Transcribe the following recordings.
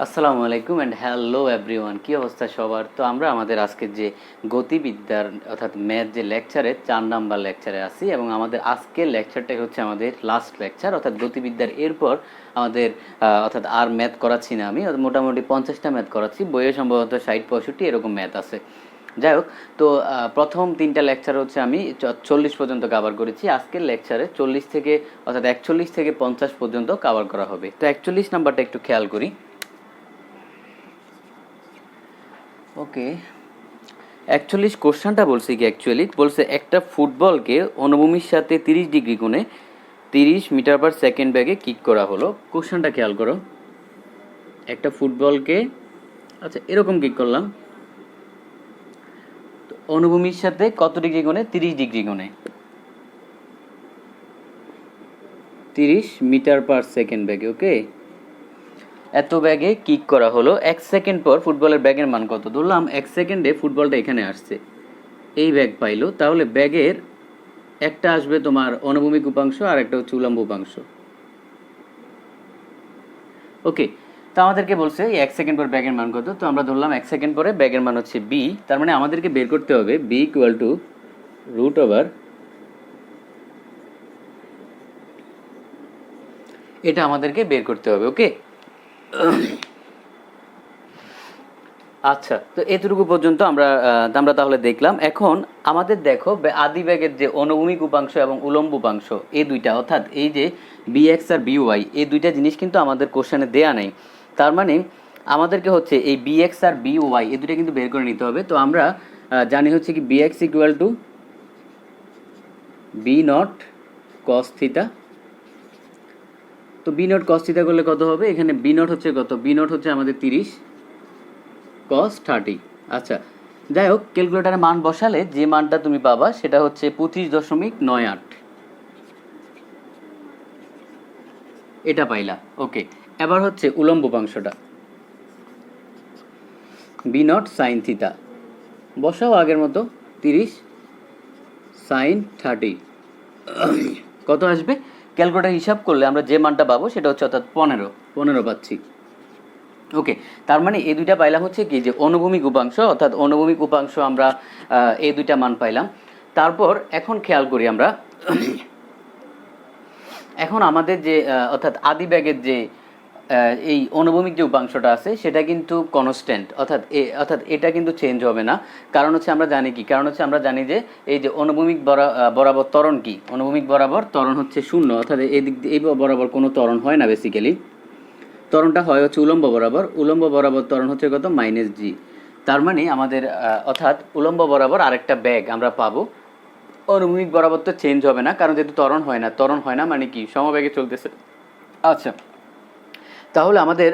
আসসালামু আলাইকুম and hello everyone, কী অবস্থা সবার? তো আমরা আমাদের আজকের যে গতিবিদ্যার অর্থাৎ ম্যাথ যে লেকচারে 4 নাম্বার লেকচারে আছি এবং আমাদের আজকের লেকচারটাই হচ্ছে আমাদের লাস্ট লেকচার অর্থাৎ গতিবিদ্যার। এরপর আমাদের অর্থাৎ আর ম্যাথ করাচ্ছি না আমি, মোটামুটি 50টা ম্যাথ করাচ্ছি, বইয়ে সম্ভবত 60-65 এরকম ম্যাথ আছে। যাই হোক, তো প্রথম 3টা লেকচার হচ্ছে আমি 40 পর্যন্ত কভার করেছি। আজকের লেকচারে 40 থেকে অর্থাৎ 41 থেকে 50 পর্যন্ত কভার করা হবে। তো 41 নাম্বারটা একটু খেয়াল করি। ওকে, 41 কোশ্চেনটা বলছে কি, বলছে একটা ফুটবলকে অনুভূমির সাথে 30 ডিগ্রি কোণে 30 মিটার পার সেকেন্ড ব্যাগে কিক করা হলো। কোশ্চেনটা খেয়াল করো, একটা ফুটবলকে আচ্ছা এরকম কিক করলাম, তো অনুভূমির সাথে কত ডিগ্রি কোণে? 30 ডিগ্রি কোণে 30 মিটার পার সেকেন্ড ব্যাগে। ওকে, এত ব্যাগে কিক করা হলো। 1 সেকেন্ড পর ফুটবলের ব্যাগের মান কত? ধরলাম 1 সেকেন্ডে ফুটবলটা এখানে আসছে, এই ব্যাগ পাইলো, তাহলে ব্যাগের একটা আসবে তোমার অনুভূমিক উপাংশ আর একটা হচ্ছে উলম্ব উপাংশ। ওকে, তো আমাদেরকে বলছে এই 1 সেকেন্ড পর ব্যাগের মান কত, তো আমরা ধরলাম 1 সেকেন্ড পরে ব্যাগের মান হচ্ছে বি। তার মানে আমাদেরকে বের করতে হবে v equal to root over, এটা আমাদেরকে বের করতে হবে। ওকে, আচ্ছা, তো এতটুকু পর্যন্ত আমরা তাহলে দেখলাম। এখন আমাদের দেখো আদি ব্যাগের যে অনুভূমিক উপাংশ এবং উলম্ব উপাংশ এই দুইটা, অর্থাৎ এই যে বি এক্স আর বি ওয়াই, এই দুইটা জিনিস কিন্তু আমাদের কোশ্চেনে দেয়া নেই। তার মানে আমাদেরকে হচ্ছে এই বি এক্স আর বি ওয়াই এই দুইটা কিন্তু বের করে নিতে হবে। তো আমরা জানি হচ্ছে কি v x equal to v not cos theta. তো বি নট কস থিটা করলে কত হবে? এখানে বি নট হচ্ছে কত? বি নট হচ্ছে আমাদের 30 cos 30। আচ্ছা, যাই হোক, ক্যালকুলেটারে মান বসালে যে মানটা তুমি পাবা সেটা হচ্ছে 25.98, এটা পাইলা। ওকে, এবার হচ্ছে উলম্ব উপাংশটা বি নট সাইন থিটা, বসাও আগের মতো 30 সাইন 30, কত আসবে? ক্যালকুলেটার হিসাব করলে আমরা যে মানটা পাবো সেটা হচ্ছে অর্থাৎ 15 পাচ্ছি। ওকে, তার মানে এই দুইটা পাইলাম হচ্ছে কি যে অনুভূমিক উপাংশ, অর্থাৎ অনুভূমিক উপাংশ আমরা এই দুইটা মান পাইলাম। তারপর এখন খেয়াল করি আমরা, এখন আমাদের যে অর্থাৎ আদি ব্যাগের যে এই অনুভূমিক যে উপাংশটা আছে সেটা কিন্তু কনস্ট্যান্ট, অর্থাৎ এটা কিন্তু চেঞ্জ হবে না। কারণ হচ্ছে আমরা জানি কি, কারণ হচ্ছে আমরা জানি যে এই যে অনুভূমিক বরাবর ত্বরণ কি, অনুভূমিক বরাবর ত্বরণ হচ্ছে 0, অর্থাৎ এই দিক দিয়ে এই বরাবর কোনো ত্বরণ হয় না। বেসিক্যালি ত্বরণটা হয় হচ্ছে উলম্ব বরাবর, উলম্ব বরাবর ত্বরণ হচ্ছে কত? মাইনাস জি। তার মানে আমাদের অর্থাৎ উলম্ব বরাবর আরেকটা ব্যাগ আমরা পাবো। অনুভূমিক বরাবর তো চেঞ্জ হবে না, কারণ যেহেতু ত্বরণ হয় না মানে কি সমবেগে চলতেছে। আচ্ছা, তাহলে আমাদের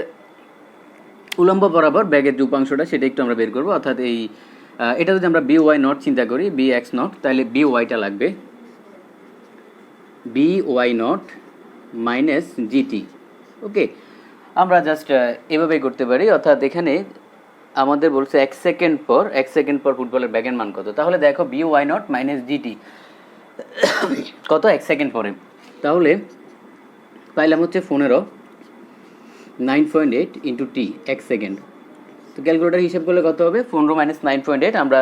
উলম্ব বরাবর ব্যাগের যে উপাংশটা সেটা একটু আমরা বের করবো। অর্থাৎ এটা যদি আমরা বি ওয়াই নট চিন্তা করি, বি এক্স নট, তাহলে বি ওয়াইটা লাগবে B why not minus G T. Okay, আমরা জাস্ট এভাবেই করতে পারি। অর্থাৎ এখানে আমাদের বলছে 1 সেকেন্ড পর ফুটবলের ব্যাগের মান কত, তাহলে দেখো v why not minus gt কত 1 সেকেন্ড পরে, তাহলে পাইলাম হচ্ছে 9.8 ইন্টু টি 1 সেকেন্ড। তো ক্যালকুলেটার হিসাব করলে কত হবে? 15 মাইনাস 9.8, আমরা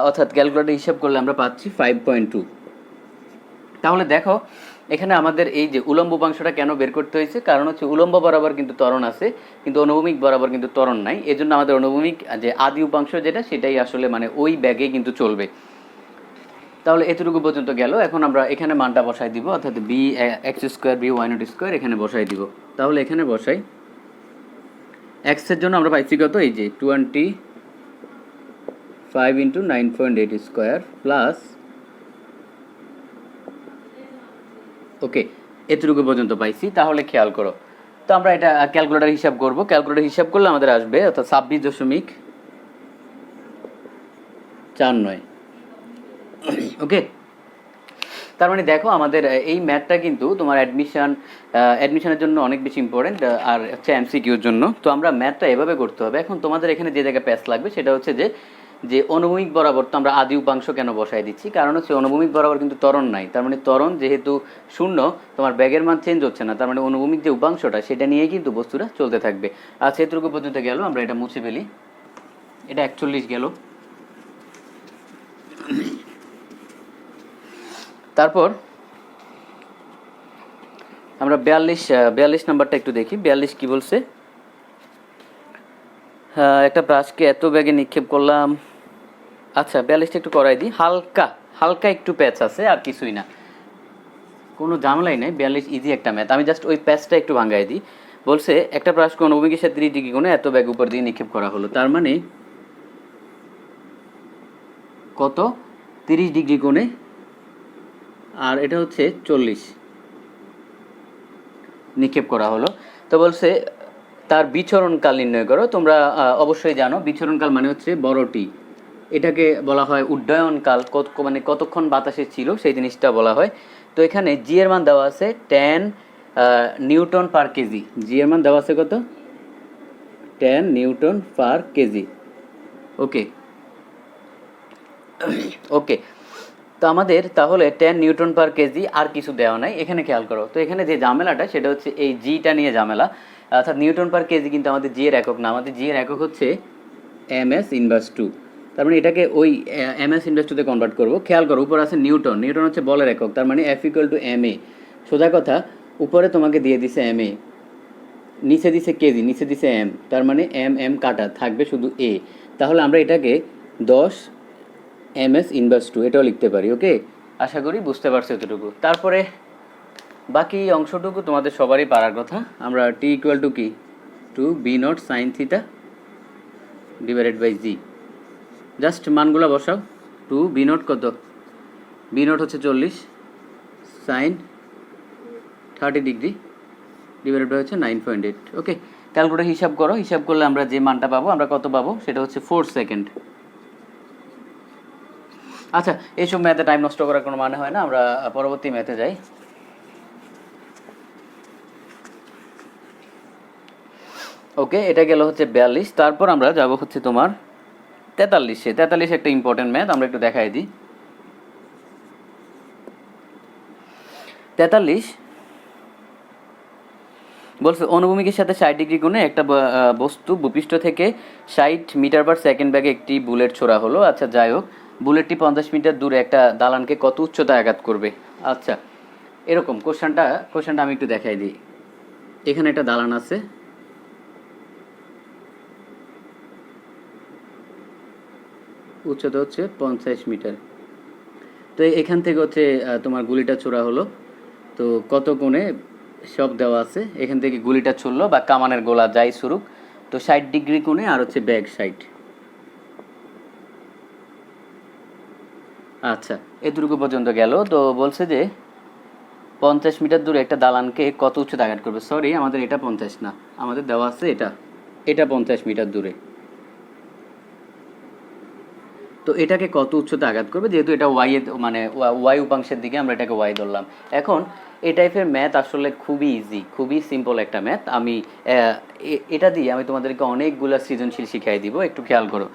অর্থাৎ ক্যালকুলেটার হিসাব করলে আমরা পাচ্ছি 5.2। তাহলে দেখো এখানে আমাদের এই যে উলম্ব উপাংশটা কেন বের করতে হয়েছে, কারণ হচ্ছে উলম্ব বরাবর কিন্তু ত্বরণ আছে কিন্তু অনুভূমিক বরাবর কিন্তু ত্বরণ নাই। এজন্য আমাদের অনুভূমিক যে আদি উপাংশ যেটা সেটাই আসলে মানে ওই ব্যাগে কিন্তু চলবে। তাহলে এতটুকু পর্যন্ত গেল। এখন আমরা এখানে মানটা বসাই দিব, অর্থাৎ v x square v Y not square এখানে বসাই দিব। তাহলে এখানে বসাই, এক্সের জন্য আমরা পাইছি কত? এই যে 25 ইন্টু 9.8 স্কোয়ার প্লাস, ওকে এতটুকু পর্যন্ত পাইছি। তাহলে খেয়াল করো, তো আমরা এটা ক্যালকুলেটার হিসাব করব। ক্যালকুলেটার হিসাব করলে আমাদের আসবে অর্থাৎ 26.49। ওকে, তার মানে দেখো আমাদের এই ম্যাথটা কিন্তু তোমার অ্যাডমিশনের জন্য অনেক বেশি ইম্পর্টেন্ট আর হচ্ছে এমসিকিউর জন্য। তো আমরা ম্যাথটা এভাবে করতে হবে। এখন তোমাদের এখানে যে জায়গায় প্যাচ লাগবে সেটা হচ্ছে যে যে অনুভূমিক বরাবর তো আমরা আদি উপাংশ কেন বসাই দিচ্ছি, কারণ হচ্ছে অনুভূমিক বরাবর কিন্তু ত্বরণ নাই, তার মানে ত্বরণ যেহেতু শূন্য, তোমার ব্যাগের মান চেঞ্জ হচ্ছে না, তার মানে অনুভূমিক যে উপাংশটা সেটা নিয়েই কিন্তু বস্তুটা চলতে থাকবে। আচ্ছা, এতটুকু পর্যন্ত গেল, আমরা এটা মুছে ফেলি। এটা 41 গেল। তারপর আমরা 42 নাম্বারটা একটু দেখি। 42 কি বলছে? একটা ব্রাশকে এত ব্যাগে নিক্ষেপ করলাম। আচ্ছা, 42টা একটু করাই দিই। হালকা হালকা একটু প্যাচ আছে, আর কিছুই না, কোনো ঝামেলাই নেই। 42 ইজি একটা ম্যাথ, আমি জাস্ট ওই প্যাচটা একটু ভাঙাই দিই। বলছে একটা ব্রাশকে অনুভূমিকের সাথে 30 ডিগ্রি কোণে এত ব্যাগ উপর দিয়ে নিক্ষেপ করা হলো, তার মানে কত? 30 ডিগ্রি কোণে, আর এটা হচ্ছে 40 নিক্ষেপ করা হলো। তো বলছে তার বিচরণকাল নির্ণয় করো। তোমরা অবশ্যই জানো বিচরণকাল মানে হচ্ছে বড়টি, এটাকে বলা হয় উড্ডয়নকাল, মানে কতক্ষণ বাতাসে ছিল সেই জিনিসটা বলা হয়। তো এখানে জি এর মান দেওয়া আছে 10 নিউটন পার কেজি। জি এর মান দেওয়া আছে কত? 10 নিউটন পার কেজি। ওকে ওকে, তো আমাদের তাহলে 10 নিউটন পার কেজি, আর কিছু দেওয়া নাই এখানে, খেয়াল করো। তো এখানে যে ঝামেলাটা সেটা হচ্ছে এই জিটা নিয়ে ঝামেলা, অর্থাৎ নিউটন পার কেজি কিন্তু আমাদের জি এর একক না, আমাদের জি এর একক হচ্ছে এমএস ইনভার্স 2। তার মানে এটাকে ওই এমএস ইনভার্স 2 তে কনভার্ট করবো। খেয়াল করো উপর আছে নিউটন, নিউটন হচ্ছে বলের একক, তার মানে F equal to M A. সোজা কথা, উপরে তোমাকে দিয়ে দিছে এম এ, নিচে দিছে কেজি, নিচে দিছে এম, তার মানে এম এম কাটা থাকবে শুধু এ। তাহলে আমরা এটাকে 10 এমএস ইনভার্স 2 এটাও লিখতে পারি। ওকে, আশা করি বুঝতে পারছো এতটুকু। তারপরে বাকি অংশটুকু তোমাদের সবারই পারার কথা। আমরা টি ইকুয়াল টু কি? 2 B not sine theta divided by g. Just মানগুলো বসাও। 2 বি নট কত? বি নট হচ্ছে 40 সাইন 30 ডিগ্রি ডিভাইডেড বাই হচ্ছে 9.8। ওকে, ক্যালকুলেটর হিসাব করো, হিসাব করলে আমরা যে মানটা পাবো, আমরা কত পাবো সেটা হচ্ছে 4 সেকেন্ড। আচ্ছা, এইসব ম্যাথে টাইম নষ্ট করার কোনো মানে হয় না, আমরা পরবর্তী ম্যাথে যাই। ওকে, এটা গেল হচ্ছে 42। তারপর আমরা যাব হচ্ছে তোমার 43-এ। 43 একটা ইম্পর্টেন্ট ম্যাথ, আমরা একটু দেখাই দিই। 43 বলছে অনুভূমিকের সাথে 60 ডিগ্রি কোণে একটা বস্তু ভূপৃষ্ঠ থেকে 60 মিটার পার সেকেন্ড ব্যাগে একটি বুলেট ছোড়া হলো। আচ্ছা, যাই হোক, বুলেটটি 50 মিটার দূরে একটা দালানকে কত উচ্চতায় আঘাত করবে? আচ্ছা, এরকম কোশ্চেনটা আমি একটু দেখাই দিই। এখানে একটা দালান আছে, উচ্চতা হচ্ছে 50 মিটার। তো এখান থেকে হচ্ছে তোমার গুলিটা ছোড়া হলো, তো কত কোণে সব দেওয়া আছে। এখান থেকে গুলিটা ছুড়লো বা কামানের গোলা যাই শুরুক, তো 60 ডিগ্রি কোণে, আর হচ্ছে ব্যাগ 60। আচ্ছা, এতটুকু পর্যন্ত গেল। তো বলছে যে 50 মিটার দূরে একটা দালানকে কত উচ্চতা আঘাত করবে। সরি, আমাদের এটা 50 না, আমাদের দেওয়া আছে এটা 50 মিটার দূরে। তো এটাকে কত উচ্চতা আঘাত করবে, যেহেতু এটা ওয়াই মানে ওয়াই উপাংশের দিকে, আমরা এটাকে ওয়াই ধরলাম। এখন এই টাইপের ম্যাথ আসলে খুবই ইজি, খুবই সিম্পল একটা ম্যাথ। আমি এটা দিয়ে আমি তোমাদেরকে অনেকগুলো সৃজনশীল শিখাই দিব, একটু খেয়াল করো।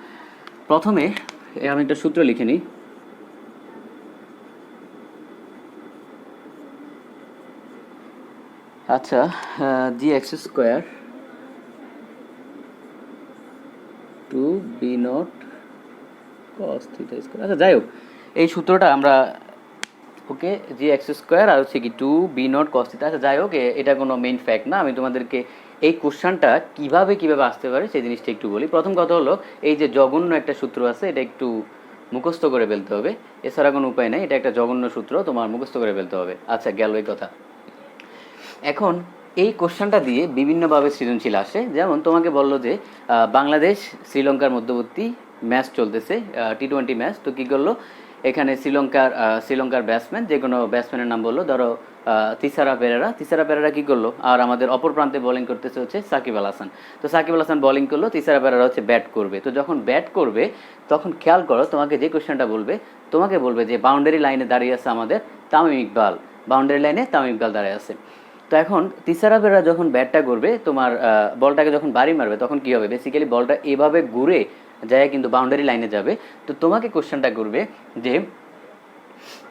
প্রথমে আমি একটা সূত্র লিখে নিই। আচ্ছা, G X square 2 B nought cos theta square. আচ্ছা, যাই হোক, এই সূত্রটা আমরা ওকে জি এক্স স্কোয়ার আর হচ্ছে কি 2 বি নট কস থিটা। আচ্ছা, যাই হোক, এটা কোনো মেইন ফ্যাক্ট না, আমি তোমাদেরকে এই কোশ্চেনটা কিভাবে আসতে পারে সেই জিনিসটা একটু বলি। প্রথম কথা হলো, এই যে জঘন্য একটা সূত্র আছে, এটা একটু মুখস্থ করে ফেলতে হবে, এছাড়া কোনো উপায় নেই। এটা একটা জঘন্য সূত্র, তোমার মুখস্থ করে ফেলতে হবে। আচ্ছা, গেল এই কথা। এখন এই কোশ্চেনটা দিয়ে বিভিন্নভাবে সৃজনশীল আসে। যেমন তোমাকে বললো যে বাংলাদেশ শ্রীলঙ্কার মধ্যবর্তী ম্যাচ চলতেছে, টি-20 ম্যাচ। তো কী করলো, এখানে শ্রীলঙ্কার ব্যাটসম্যান, যে কোনো ব্যাটসম্যানের নাম বললো, ধরো তিসারা পেরেরা কী করলো, আর আমাদের অপর প্রান্তে বোলিং করতেছে হচ্ছে সাকিব আল হাসান। তো সাকিব আল হাসান বোলিং করলো, তিসারা পেরেরা হচ্ছে ব্যাট করবে। তো যখন ব্যাট করবে তখন খেয়াল করো, তোমাকে যে কোশ্চেনটা বলবে, তোমাকে বলবে যে বাউন্ডারি লাইনে দাঁড়িয়ে আছে আমাদের তামিম ইকবাল, বাউন্ডারি লাইনে তামিম ইকবাল দাঁড়িয়ে আছে। তো এখন তিসারা পেরেরা যখন ব্যাটটা করবে, তোমার বলটাকে যখন বাড়ি মারবে, তখন কী হবে, বেসিক্যালি বলটা এভাবে ঘুরে যায় কিন্তু বাউন্ডারি লাইনে যাবে। তো তোমাকে কোশ্চেনটা করবে যে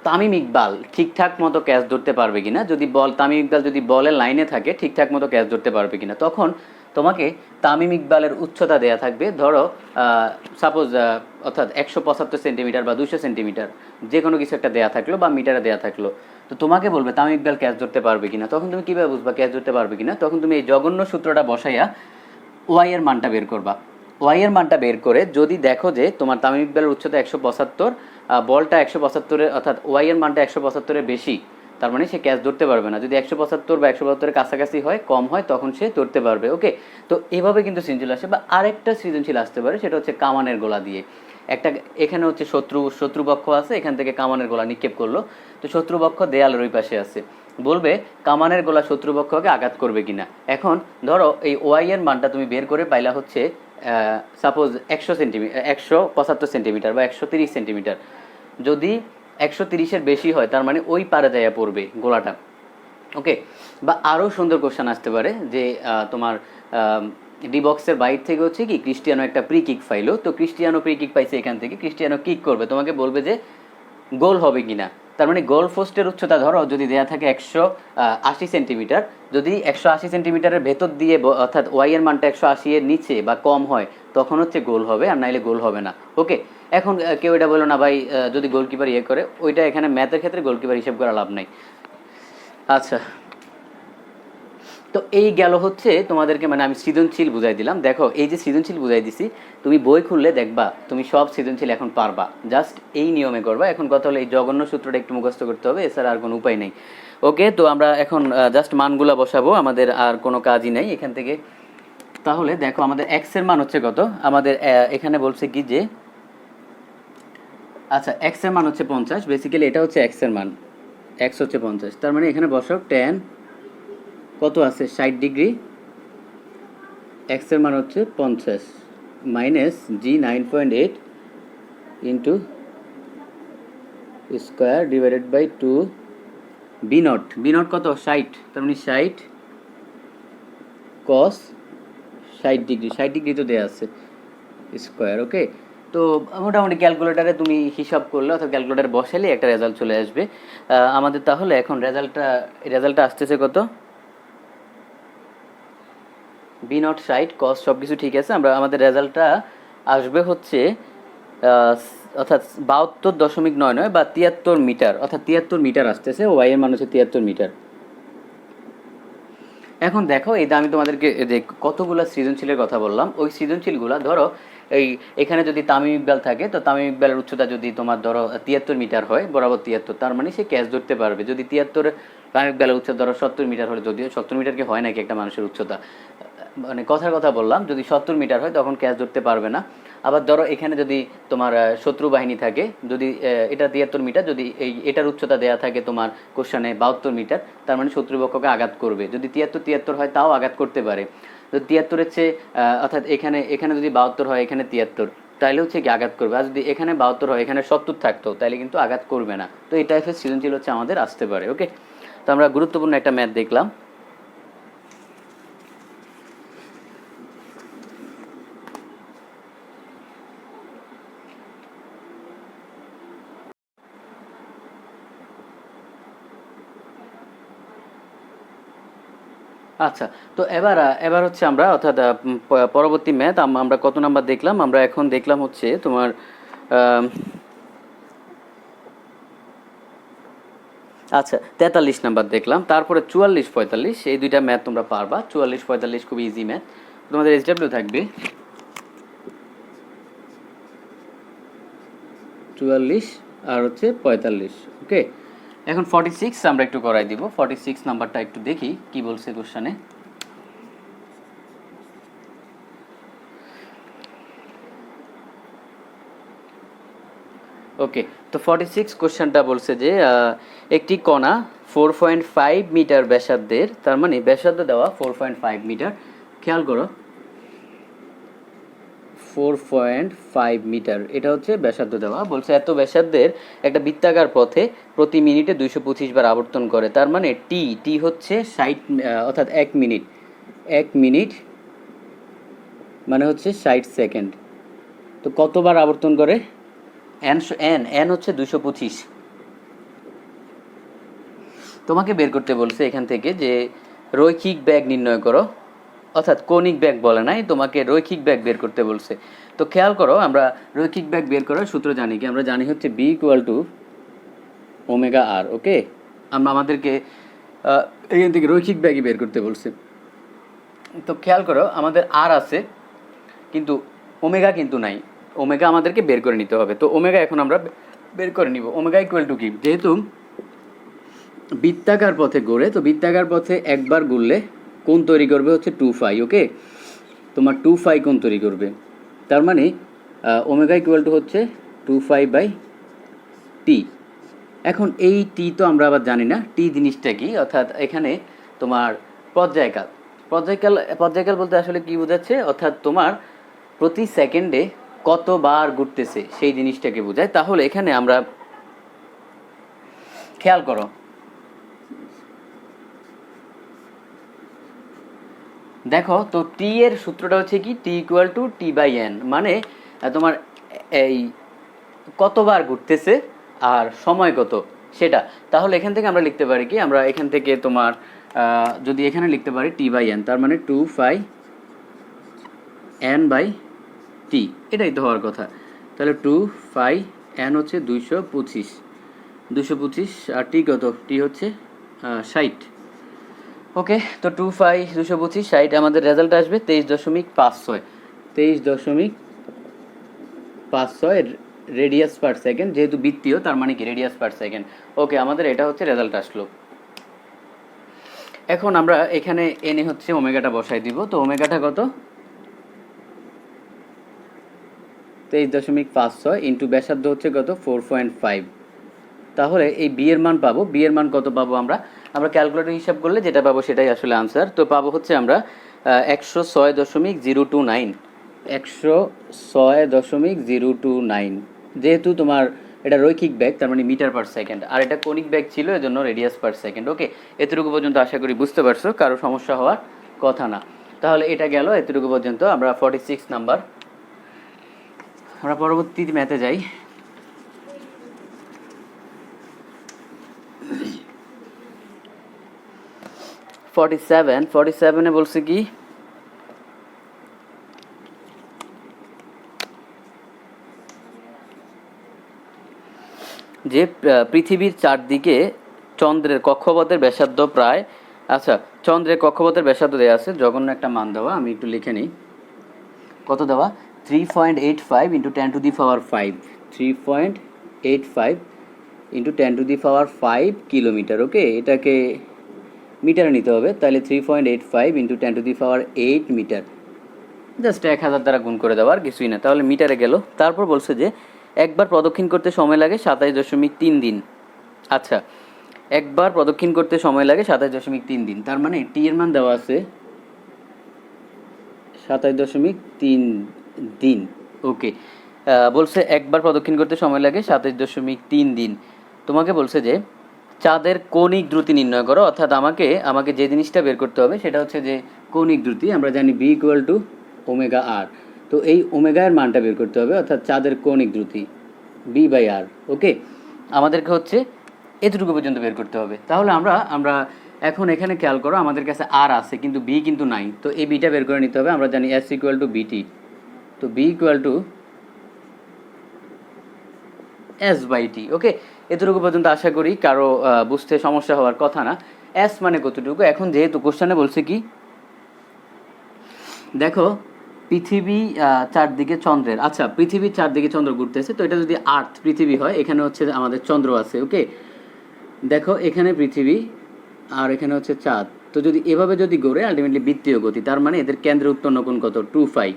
তামিম ইকবাল ঠিকঠাক মতো ক্যাচ ধরতে পারবে কিনা, যদি তামিম ইকবাল যদি বলের লাইনে থাকে ঠিকঠাক মতো ক্যাচ ধরতে পারবে কিনা। তখন তোমাকে তামিম ইকবালের উচ্চতা দেয়া থাকবে, ধরো সাপোজ অর্থাৎ 175 সেন্টিমিটার বা 200 সেন্টিমিটার, যে কোনো কিছু একটা দেয়া থাকলো বা মিটারে দেয়া থাকলো। তো তোমাকে বলবে তামিম ইকবাল ক্যাচ ধরতে পারবে কিনা। তখন তুমি কীভাবে বুঝবা ক্যাচ ধরতে পারবে কিনা? তখন তুমি এই জঘন্য সূত্রটা বসাইয়া ওয়াই এর মানটা বের করবা। ওয়াই এর মানটা বের করে যদি দেখো যে তোমার তামিম ইকবালের উচ্চতা 175, বলটা 175 অর্থাৎ ওয়াই এর মানটা 175 বেশি, তার মানে সে ক্যাচ ধরতে পারবে না। যদি 175 বা 172 কাছাকাছি হয়, কম হয়, তখন সে ধরতে পারবে। ওকে, তো এভাবে কিন্তু সৃজনশীল আসে। বা আরেকটা সৃজনশীল আসতে পারে, সেটা হচ্ছে কামানের গোলা দিয়ে। একটা এখানে হচ্ছে শত্রুপক্ষ আছে, এখান থেকে কামানের গোলা নিক্ষেপ করলো। তো শত্রুপক্ষ দেয়ালের ওই পাশে আছে, বলবে কামানের গোলা শত্রুপক্ষকে আঘাত করবে কিনা। এখন ধরো এই ওয়াই এর মানটা তুমি বের করে পাইলা হচ্ছে সাপোজ 175 সেন্টিমিটার বা 130 সেন্টিমিটার। যদি 130-এর বেশি হয়, তার মানে ওই পারে যাইয়া পড়বে গোলাটা। ওকে, বা আরও সুন্দর কোশ্চেন আসতে পারে যে তোমার ডি বক্সের বাইর থেকে হচ্ছে কি ক্রিস্টিয়ানো একটা প্রি কিক পাইলো। তো ক্রিস্টিয়ানো প্রি কিক পাইছে, এখান থেকে ক্রিস্টিয়ানো কিক করবে, তোমাকে বলবে যে গোল হবে কিনা। তার মানে গোল পোস্টের উচ্চতা ধরো যদি দেয়া থাকে 180 সেন্টিমিটার, যদি 180 সেন্টিমিটারের ভেতর দিয়ে অর্থাৎ ওয়াই এর মানটা 180 এর নিচে বা কম হয়, তখন হচ্ছে গোল হবে, আর নাইলে গোল হবে না। ওকে, এখন কেউ এটা বলো না ভাই যদি গোলকিপার করে, ওইটা এখানে ম্যাথের ক্ষেত্রে গোলকিপার হিসেব করা লাভ নাই। আচ্ছা, তো এই গেল হচ্ছে তোমাদেরকে, মানে আমি সৃজনশীল বুঝাই দিলাম। দেখো এই যে সৃজনশীল বুঝাই দিছি, তুমি বই খুললে দেখবা তুমি সব সৃজনশীল এখন পারবা, জাস্ট এই নিয়মে করবা। এখন কথা হলো এই জঘন্য সূত্রটা একটু মুখস্থ করতে হবে, এছাড়া আর কোনো উপায় নেই। ওকে, তো আমরা এখন জাস্ট মানগুলা বসাবো, আমাদের আর কোনো কাজই নেই এখান থেকে। তাহলে দেখো আমাদের এক্স এর মান হচ্ছে কত, আমাদের এখানে বলছে কি যে আচ্ছা এক্স এর মান হচ্ছে 50, বেসিক্যালি এটা হচ্ছে এক্স এর মান, এক্স হচ্ছে 50। তার মানে এখানে বসাও ট্যান কত আছে 60 ডিগ্রি, এক্স এর মান হচ্ছে 50 minus g 9.8 into square divided by 2 B not. V not কত 60, তার মানে 60 কস 60 ডিগ্রি, 60 ডিগ্রি তো দেওয়া আছে স্কোয়ার। ওকে, তো মোটামুটি ক্যালকুলেটারে তুমি হিসাব করলে অথবা ক্যালকুলেটারে বসালে একটা রেজাল্ট চলে আসবে আমাদের। তাহলে এখন রেজাল্টটা আসতেছে কত, বি নট 60 কস সব কিছু ঠিক আছে, আমাদের রেজাল্টটা আসবে হচ্ছে অর্থাৎ 72.99 বা 73 মিটার, অর্থাৎ 73 মিটার আসতেছে। ওয়াই এর মান হচ্ছে 73 মিটার। এখন দেখো এই আমি তোমাদেরকে যে কতগুলো সৃজনশীলের কথা বললাম, ওই সৃজনশীলগুলো ধরো এখানে যদি তামিম ইকবাল থাকে, তো তামিম ইকবালের উচ্চতা যদি তোমার ধরো 73 মিটার হয়, বরাবর 73, তার মানে সে ক্যাচ ধরতে পারবে। যদি 73 তামিম ইকবালের উচ্চতা ধরো 70 মিটার হলে, যদিও 70 মিটার কি হয় নাকি একটা মানুষের উচ্চতা, মানে কথার কথা বললাম, যদি 70 মিটার হয় তখন ক্যাচ ধরতে পারবে না। আবার ধরো এখানে যদি তোমার শত্রু বাহিনী থাকে, যদি এটা 73 মিটার, যদি এটার উচ্চতা দেয়া থাকে তোমার কোশ্চেনে 72 মিটার, তার মানে শত্রুপক্ষকে আঘাত করবে। যদি 73 হয় তাও আঘাত করতে পারে। যদি 73-এর চেয়ে অর্থাৎ এখানে যদি 72 হয়, এখানে 73, তাইলে হচ্ছে কি আঘাত করবে। আর যদি এখানে 72 হয়, এখানে 70 থাকতো, তাইলে কিন্তু আঘাত করবে না। তো এই টাইপের সৃজনশীল হচ্ছে আমাদের আসতে পারে। ওকে, তো আমরা গুরুত্বপূর্ণ একটা ম্যাথ দেখলাম। আচ্ছা, তো এবার হচ্ছে আমরা অর্থাৎ পরবর্তী ম্যাথ আমরা কত নাম্বার দেখলাম, আমরা এখন দেখলাম হচ্ছে তোমার আচ্ছা 43 নাম্বার দেখলাম। তারপরে 44-45, এই দুইটা ম্যাথ তোমরা পারবা। 44-45 খুব ইজি ম্যাথ। তোমাদের এসডব্লিউ থাকবে 44 আর হচ্ছে 45। ওকে, এখন 46 আমরা একটু করাই দিব। 46 নাম্বারটা একটু দেখি কি বলছে কোশ্চেনে। ওকে, তো 46 কোশ্চেনটা বলছে যে একটি কণা 4.5 মিটার ব্যাসার্ধের, তার মানে ব্যাসার্ধ দেওয়া 4.5 মিটার, খেয়াল করো 4.5 মিটার, এটা হচ্ছে ব্যাসার্ধ দেওয়া। বলছে এত ব্যাসার্ধের একটা বৃত্তাকার পথে প্রতি মিনিটে 225 বার আবর্তন করে। তার মানে টি হচ্ছে 60, অর্থাৎ 1 মিনিট মানে হচ্ছে 60 সেকেন্ড। তো কতবার আবর্তন করে? এন এন এন হচ্ছে 225। তোমাকে বের করতে বলছে এখান থেকে যে রৈখিক বেগ নির্ণয় করো, অর্থাৎ কৌণিক বেগ বলে নাই, তোমাকে রৈখিক বেগ বের করতে বলছে। তো খেয়াল করো, আমরা রৈখিক বেগ বের করার সূত্র জানি কি? আমরা জানি হচ্ছে বি ইকুয়াল টু ওমেগা আর। ওকে, আমরা আমাদেরকে এখান থেকে রৈখিক বেগই বের করতে বলছে। তো খেয়াল করো, আমাদের আর আছে কিন্তু ওমেগা কিন্তু নাই, ওমেগা আমাদেরকে বের করে নিতে হবে। তো ওমেগা এখন আমরা বের করে নিব। ওমেগা ইকুয়াল টু কি? যেহেতু বৃত্তাকার পথে ঘোরে, তো বৃত্তাকার পথে একবার ঘুরলে কোণ তৈরি করবে হচ্ছে 2 ফাই। ওকে, তোমার 2 ফাই কোণ তৈরি করবে, তার মানে ওমেগা ইকুয়াল টু হচ্ছে 2 ফাই/টি। এখন এই টি তো আমরা আবার জানি না টি জিনিসটা কি, অর্থাৎ এখানে তোমার পর্যায়কাল। পর্যায়কাল বলতে আসলে কি বোঝাচ্ছে? অর্থাৎ তোমার প্রতি সেকেন্ডে কতবার ঘুরতেছে সেই জিনিসটাকে বোঝায়। তাহলে এখানে আমরা খেয়াল করো, দেখো তো টি এর সূত্রটা হচ্ছে কি? টি ইকুয়াল টু টি/এন, মানে তোমার এই কতবার ঘুরতেছে আর সময় কত সেটা। তাহলে এখান থেকে আমরা লিখতে পারি কি? আমরা এখান থেকে তোমার যদি এখানে লিখতে পারি টি/এন, তার মানে 2 ফাই/এন/টি, এটাই তো হওয়ার কথা। তাহলে 2 ফাই/এন হচ্ছে 225 আর টি কত? টি হচ্ছে 60। ওকে, তো 2 ফাই/225 আমাদের রেজাল্ট আসবে 23.56। 23.56 রেডিয়াস পার সেকেন্ড, যেহেতু বৃত্তীয় তার মানে কি রেডিয়াস পার সেকেন্ড। ওকে, আমাদের এটা হচ্ছে রেজাল্ট আসলো। এখন আমরা এখানে এনে হচ্ছে ওমেগাটা বসাই দিব। তো ওমেগাটা কত? 23.56 ইন্টু ব্যাসার্ধ হচ্ছে কত? 4.5। তাহলে এই বি এর মান পাবো। বি এর মান কত পাবো? আমরা ক্যালকুলেটর হিসাব করলে যেটা পাবো সেটাই আসলে আনসার। তো পাবো হচ্ছে আমরা 106.029। 106.029, যেহেতু তোমার এটা রৈখিক বেগ তার মানে মিটার পার সেকেন্ড, আর এটা কৌণিক বেগ ছিল এজন্য রেডিয়াস পার সেকেন্ড। ওকে, এতটুকু পর্যন্ত আশা করি বুঝতে পারছো, কারো সমস্যা হওয়ার কথা না। তাহলে এটা গেল এতটুকু পর্যন্ত। আমরা 46 নাম্বার, আমরা পরবর্তী ম্যাথে যাই। ফর্টি সেভেনে বলছে কি? যে পৃথিবীর চারদিকে চন্দ্রের কক্ষপথের ব্যাসার্ধ প্রায়, আচ্ছা চন্দ্রের কক্ষপথের ব্যাসার্ধ দেওয়া আছে, জঘন্য একটা মান দেওয়া, আমি একটু লিখে নিই। কত দেওয়া? 3.85 ইন্টু 10⁵ 3.85 ইন্টু 10⁵ কিলোমিটার। ওকে, এটাকে মিটারে নিতে হবে, তাহলে 3.85 ইন্টু 10⁸ মিটার। জাস্ট 1000 দ্বারা গুণ করে দেওয়া, আর কিছুই না। তাহলে মিটারে গেল। তারপর বলছে যে একবার প্রদক্ষিণ করতে সময় লাগে 27.3 দিন। আচ্ছা, একবার প্রদক্ষিণ করতে সময় লাগে 27.3 দিন, তার মানে টি এর মান দেওয়া আছে 27.3 দিন। ওকে, বলছে একবার প্রদক্ষিণ করতে সময় লাগে 27.3 দিন। তোমাকে বলছে যে চাঁদের কৌণিক দ্রুতি নির্ণয় করো, অর্থাৎ আমাকে যে জিনিসটা বের করতে হবে সেটা হচ্ছে যে কৌণিক দ্রুতি। আমরা জানি B equal to omega R. তো এই ওমেগা এর মানটা বের করতে হবে, অর্থাৎ চাঁদের কৌণিক দ্রুতি বি/আর। ওকে, আমাদেরকে হচ্ছে এতটুকু পর্যন্ত বের করতে হবে। তাহলে আমরা এখন এখানে খেয়াল করো, আমাদের কাছে আর আছে কিন্তু বি কিন্তু নাই। তো এই বিটা বের করে নিতে হবে। আমরা জানি এস ইকুয়াল টু বিটি। তো বি ইকুয়াল টু S/T। ওকে, এতটুকু পর্যন্ত আশা করি কারো বুঝতে সমস্যা হওয়ার কথা না। এস মানে কতটুকু? এখন যেহেতু কোশ্চেনে বলছে কি, দেখো পৃথিবী চারদিকে চন্দ্রের, আচ্ছা পৃথিবীর চারদিকে চন্দ্র ঘুরতেছে, তো এটা যদি আর্থ পৃথিবী হয়, এখানে হচ্ছে আমাদের চন্দ্র আছে। ওকে, দেখো এখানে পৃথিবী আর এখানে হচ্ছে চাঁদ। তো যদি এভাবে যদি ঘোরে, আলটিমেটলি বৃত্তীয় গতি, তার মানে এদের কেন্দ্রে উৎপন্ন কোণ কত? 2 ফাই।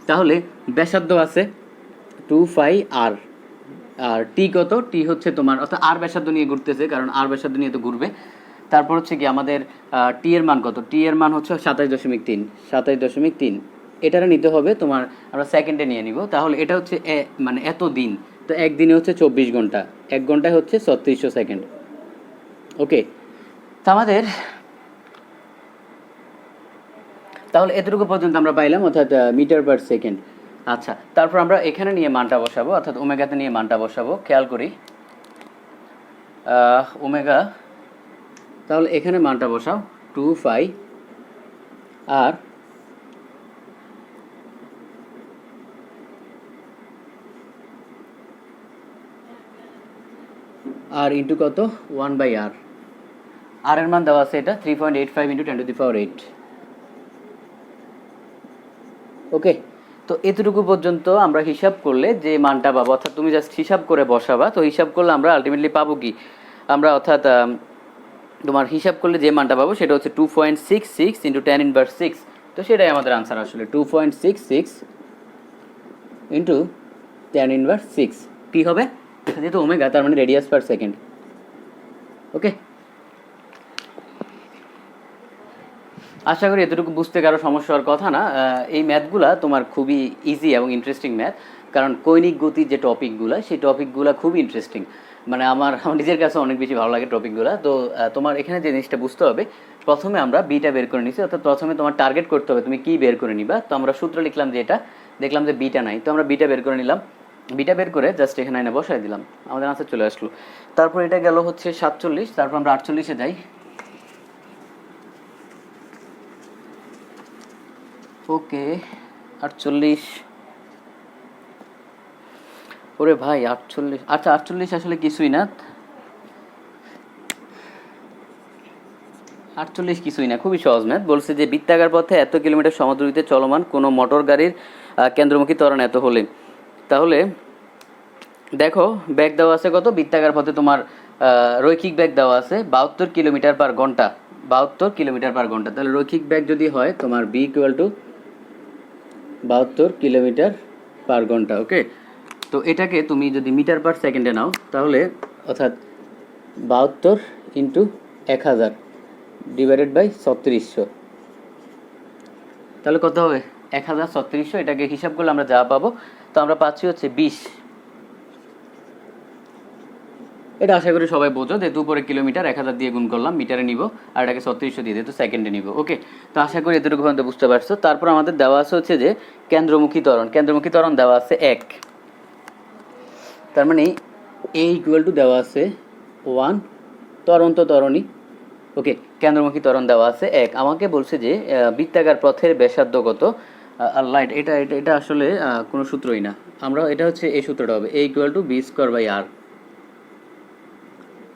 তাহলে ব্যাসার্ধ আছে 2 ফাই/আর। আর টি কত? টি হচ্ছে তোমার, অর্থাৎ আর ব্যাসার্ধ নিয়ে ঘুরতেছে, কারণ আর ব্যাসার্ধ নিয়ে তো ঘুরবে। তারপর হচ্ছে কি আমাদের টি এর মান কত? টি এর মান হচ্ছে 27.3। 27.3 এটারে নিতে হবে তোমার, আমরা সেকেন্ডে নিয়ে নিব। তাহলে এটা হচ্ছে মানে এত দিন, তো একদিনে হচ্ছে 24 ঘন্টা, 1 ঘন্টায় হচ্ছে 3600 সেকেন্ড। ওকে, তো আমাদের তাহলে এতটুকু পর্যন্ত আমরা পাইলাম, অর্থাৎ মিটার পার সেকেন্ড। আচ্ছা, তারপর আমরা এখানে নিয়ে মানটা বসাবো, অর্থাৎ ওমেগাতে নিয়ে মানটা বসাবো। খেয়াল করি ওমেগা, তাহলে এখানে মানটা বসাও 2 পাই আর আর ইন্টু কত 1/r। আর এর মান দেওয়া আছে এটা 3.85 × 10⁸। ওকে, তো এতটুকু পর্যন্ত আমরা হিসাব করলে যে মানটা পাবো, অর্থাৎ তুমি জাস্ট হিসাব করে বসাবা। তো হিসাব করলে আমরা আলটিমেটলি পাবো কি, আমরা অর্থাৎ তোমার হিসাব করলে যে মানটা পাবো সেটা হচ্ছে 2.66 × 10⁻⁶। তো সেটাই আমাদের আনসার আসলে 2.66 × 10⁻⁶। কী হবে, যেহেতু ওমেগা তার মানে রেডিয়াস পার সেকেন্ড। ওকে, আশা করি এতটুকু বুঝতে কারো সমস্যা হওয়ার কথা না। এই ম্যাথগুলা তোমার খুবই ইজি এবং ইন্টারেস্টিং ম্যাথ, কারণ কৈনিক গতির যে টপিকগুলো সেই টপিকগুলো খুবই ইন্টারেস্টিং। মানে আমার নিজের কাছে অনেক বেশি ভালো লাগে টপিকগুলো। তো তোমার এখানে যে জিনিসটা বুঝতে হবে, প্রথমে আমরা বিটা বের করে নিছি, অর্থাৎ প্রথমে তোমার টার্গেট করতে হবে তুমি কি বের করে নিবা। তো আমরা সূত্র লিখলাম যে এটা, দেখলাম যে বিটা নাই, তো আমরা বিটা বের করে নিলাম। বিটা বের করে জাস্ট এখানে এনে বসাই দিলাম, আমাদের আনসার চলে আসলো। তারপর এটা গেল হচ্ছে 47, তারপর আমরা 48-এ যাই। ওকে 48, ওরে ভাই 48, আচ্ছা 48 আসলে কিছুই না, 48 কিছুই না, খুবই সহজ ম্যাথ। বলছে যে বৃত্তাকার পথে এত কিলোমিটার সমদ্রুতিতে চলমান কোনো মোটর গাড়ির কেন্দ্রমুখী ত্বরণ এত হলে, তাহলে দেখো ব্যাগ দেওয়া আছে কত, বৃত্তাকার পথে তোমার রৈখিক ব্যাগ দেওয়া আছে 72 কিলোমিটার পার ঘন্টা, 72 কিলোমিটার পার ঘন্টা। তাহলে রৈখিক ব্যাগ যদি হয় তোমার b = 72 কিলোমিটার পার ঘন্টা। ওকে, তো এটাকে তুমি যদি মিটার পার সেকেন্ডে নাও, তাহলে অর্থাৎ 72 × 1000 / 3600, তাহলে কত হবে 103600। এটাকে হিসাব করলে আমরা যা পাবো, তো আমরা পাচ্ছি হচ্ছে 20। এটা আশা করি সবাই বোঝো, যেহেতু উপরে কিলোমিটার 1000 দিয়ে গুণ করলাম, মিটারে নিব, আর এটাকে 3600 দিয়ে তো সেকেন্ডে নিব। ওকে, তো আশা করি এতটুকু পর্যন্ত বুঝতে পারছো। তারপর আমাদের দেওয়া আছে হচ্ছে যে কেন্দ্রমুখী ত্বরণ, কেন্দ্রমুখী ত্বরণ দেওয়া আছে 1, তার মানে a = দেওয়া আছে 1, ত্বরণ তো ত্বরণই। ওকে, কেন্দ্রমুখী ত্বরণ দেওয়া আছে 1। আমাকে বলছে যে বৃত্তাকার পথের ব্যাসার্ধ কত, লাইট এটা এটা এটা আসলে কোনো সূত্রই না, আমরা এটা হচ্ছে এই সূত্রটা হবে a = b²/r।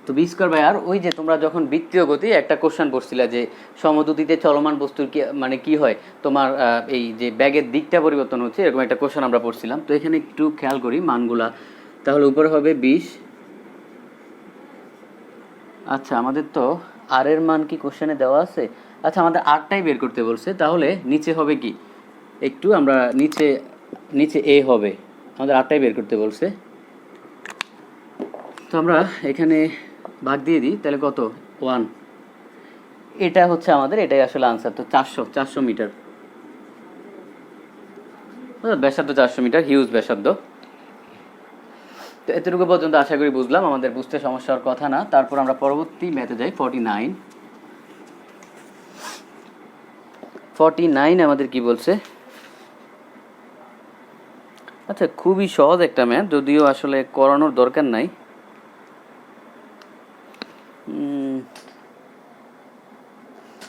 তো b²/r, ওই যে তোমরা যখন বৃত্তীয় গতি একটা কোশ্চেন পড়ছিলা যে সমদ্রুতিতে চলমান বস্তুর কি মানে কি হয়, তোমার এই যে ব্যাগের দিকটা পরিবর্তন হচ্ছে, এরকম একটা কোশ্চেন আমরা পড়ছিলাম। তো এখানে একটু খেয়াল করি মানগুলা, তাহলে উপরে হবে 20। আচ্ছা, আমাদের তো আর এর মান কি কোশ্চেনে দেওয়া আছে? আচ্ছা, আমাদের আরটাই বের করতে বলছে, তাহলে নিচে হবে কি, একটু আমরা নিচে এ হবে, আমাদের আরটাই বের করতে বলছে। তো আমরা এখানে ভাগ দিয়ে দিই, তাহলে কত 1, এটা হচ্ছে আমাদের, এটাই আসলে আনসার। তো 400 মিটার, ব্যাসার্ধ 400 মিটার, হিউজ ব্যাসার্ধ। তো এতটুকু পর্যন্ত আশা করি বুঝলাম, আমাদের বুঝতে সমস্যা হওয়ার কথা না। তারপর আমরা পরবর্তী ম্যাথে যাই। 49 আমাদের কি বলছে। আচ্ছা, খুবই সহজ একটা ম্যাথ, যদিও আসলে করানোর দরকার নাই।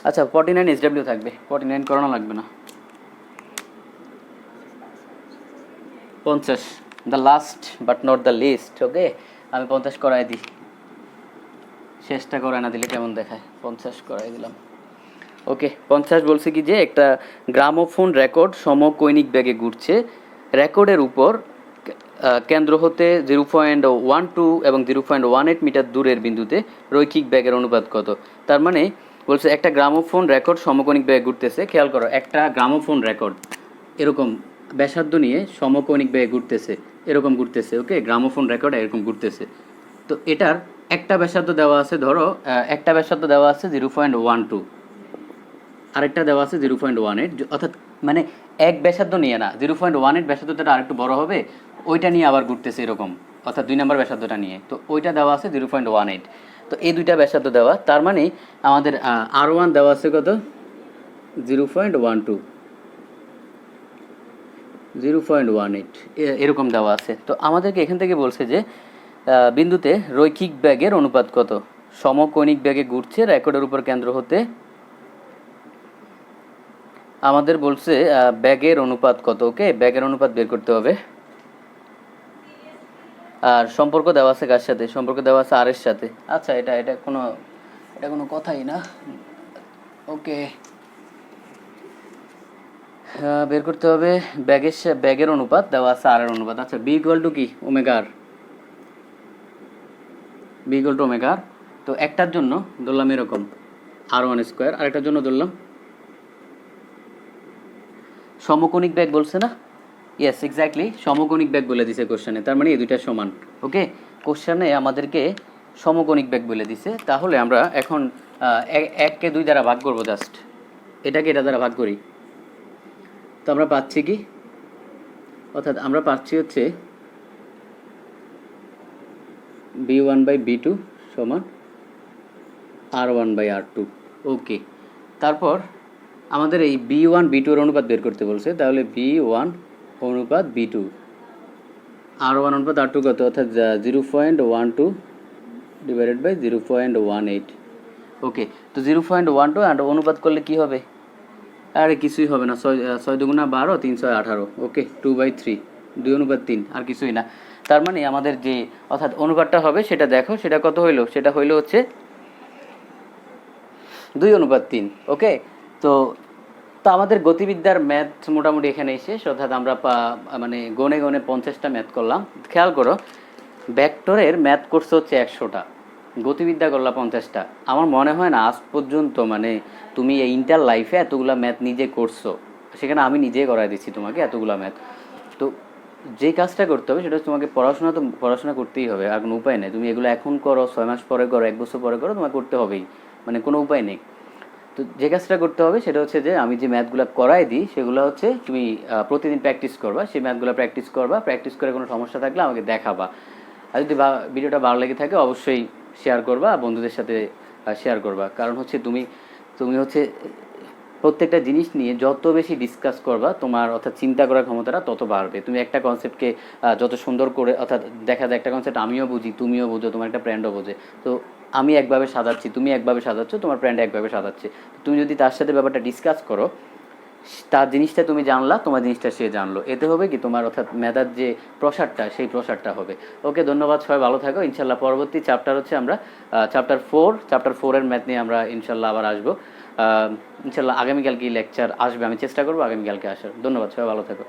আচ্ছা, 49 SW থাকবে, 49 করানো লাগবে না। 50, the last but not the least. Okay, আমি 50 করাই দিই, শেষটা করাই না দিলে কেমন দেখায়, 50 করাই দিলাম। ওকে, 50 বলছে কি যে একটা গ্রামোফোন রেকর্ড সমকৈনিক বেগে ঘুরছে, রেকর্ডের উপর কেন্দ্র হতে 0.12 এবং 0.18 মিটার দূরের বিন্দুতে রৈখিক বেগের অনুপাত কত। তার মানে বলছে একটা গ্রামোফোন রেকর্ড সমকোণিক বেগে ঘুরতেছে। খেয়াল করো, একটা গ্রামোফোন রেকর্ড এরকম ব্যাসার্ধ নিয়ে সমকোণিক বেগে ঘুরতেছে, এরকম ঘুরতেছে। ওকে, গ্রামোফোন রেকর্ড এরকম ঘুরতেছে। তো এটার একটা ব্যাসার্ধ দেওয়া আছে, ধরো একটা ব্যাসার্ধ দেওয়া আছে 0.12, আরেকটা দেওয়া আছে 0.18, অর্থাৎ মানে এক ব্যাসার্ধ নিয়ে না, 0.18 ব্যাসার্ধটা আরেকটু বড় হবে, ওইটা নিয়ে আবার ঘুরতেছে এরকম, অর্থাৎ 2 নম্বর ব্যাসার্ধটা নিয়ে। তো ওইটা দেওয়া আছে 0.18। তো এই দুইটা ব্যাসার্ধ দেওয়া, তার মানে আমাদের R1 দেওয়া আছে কত, 0.12। 0.18 এরকম দেওয়া আছে। তো আমাদেরকে এখান থেকে বলছে যে বিন্দুতে রৈখিক বেগের অনুপাত কত, সমকৌণিক বেগে ঘুরছে রেকর্ডের উপর কেন্দ্র হতে। আমাদের বলছে ব্যাগের অনুপাত কত। ওকে, ব্যাগের অনুপাত বের করতে হবে। আর সম্পর্ক দেওয়া আছে কার সাথে? সম্পর্ক দেওয়া আছে আর এর সাথে। আচ্ছা, এটা কোনো কথাই না। ওকে, বের করতে হবে ব্যাগের অনুপাত দেওয়া আছে আর এর অনুপাত। আচ্ছা, বি ইকুয়াল টু কি? Omega R. B equal to omega R. তো একটার জন্য ধরলাম এরকম r1², আরেকটার জন্য ধরলাম সমকোণিক বেগ বলছে না? ইয়েস, এক্স্যাক্টলি সমকোণিক বেগ বলে দিছে কোশ্চেনে। তার মানে এই দুইটা সমান। ওকে, কোশ্চেনে আমাদেরকে সমকোণিক বেগ বলে দিছে। তাহলে আমরা এখন 1কে 2 দ্বারা ভাগ করবো। জাস্ট এটাকে এটা দ্বারা ভাগ করি। তো আমরা পাচ্ছি কি? অর্থাৎ আমরা পাচ্ছি হচ্ছে b1/b2 সমান r1/r2। ওকে, তারপর আমাদের এই b1 b2 এর অনুপাত বের করতে বলছে। তাহলে b1 অনুপাত b2, r1 অনুপাত r2 কত? অর্থাৎ 0.12 ডিভাইডেড বাই 0.18। ওকে, তো 0.12 আর অনুপাত করলে কি হবে? আরে কিছুই হবে না। 6 দুগুণা 12, 3 6 18। ওকে, 2/3, 2/3, আর কিছুই না। তার মানে আমাদের যে অর্থাৎ অনুপাতটা হবে সেটা দেখো, সেটা কত হইলো? সেটা হইলো হচ্ছে 2/3। ওকে, তো তো আমাদের গতিবিদ্যার ম্যাথ মোটামুটি এখানেই শেষ। অর্থাৎ আমরা মানে গনে গনে 50টা ম্যাথ করলাম। খেয়াল করো, ভেক্টরের ম্যাথ করছে হচ্ছে 100টা, গতিবিদ্যা করলা 50টা। আমার মনে হয় না আজ পর্যন্ত মানে তুমি এই ইন্টার লাইফে এতগুলা ম্যাথ নিজে করছো। সেখানে আমি নিজেই করাই দিচ্ছি তোমাকে এতগুলা ম্যাথ। তো যে কাজটা করতে হবে সেটা হচ্ছে তোমাকে পড়াশোনা করতেই হবে, আর কোনো উপায় নেই। তুমি এগুলো এখন করো, 6 মাস পরে করো, 1 বছর পরে করো, তোমাকে করতে হবেই, মানে কোনো উপায় নেই। তো যে কাজটা করতে হবে সেটা হচ্ছে যে আমি যে ম্যাথগুলো করাই দিই সেগুলো হচ্ছে তুমি প্রতিদিন প্র্যাকটিস করবা। সেই ম্যাথগুলো প্র্যাকটিস করবা, প্র্যাকটিস করে কোনো সমস্যা থাকলে আমাকে দেখাবা। আর যদি ভিডিওটা ভালো লেগে থাকে অবশ্যই শেয়ার করবা, বন্ধুদের সাথে শেয়ার করবা। কারণ হচ্ছে তুমি হচ্ছে প্রত্যেকটা জিনিস নিয়ে যত বেশি ডিসকাস করবা তোমার অর্থাৎ চিন্তা করার ক্ষমতাটা তত বাড়বে। তুমি একটা কনসেপ্টকে যত সুন্দর করে, অর্থাৎ দেখা যায় একটা কনসেপ্ট আমিও বুঝি, তুমিও বুঝো, তোমার একটা ফ্রেন্ডও বোঝে। তো আমি একভাবে সাজাচ্ছি, তুমি একভাবে সাজাচ্ছ, তোমার ফ্রেন্ড একভাবে সাজাচ্ছে। তুমি যদি তার সাথে ব্যাপারটা ডিসকাস করো, তার জিনিসটা তুমি জানলা, তোমার জিনিসটা সে জানলো, এতে হবে কি তোমার অর্থাৎ মেধার যে প্রসারটা সেই প্রসারটা হবে। ওকে, ধন্যবাদ, সবাই ভালো থাকো। ইনশাল্লাহ পরবর্তী চ্যাপ্টার হচ্ছে আমরা চ্যাপ্টার 4 এর ম্যাথ নিয়ে আমরা ইনশাল্লাহ আবার আসবো। ইনশাল্লাহ আগামীকালকে লেকচার আসবে, আমি চেষ্টা করবো আগামীকালকে আসার। ধন্যবাদ, সবাই ভালো থাকো।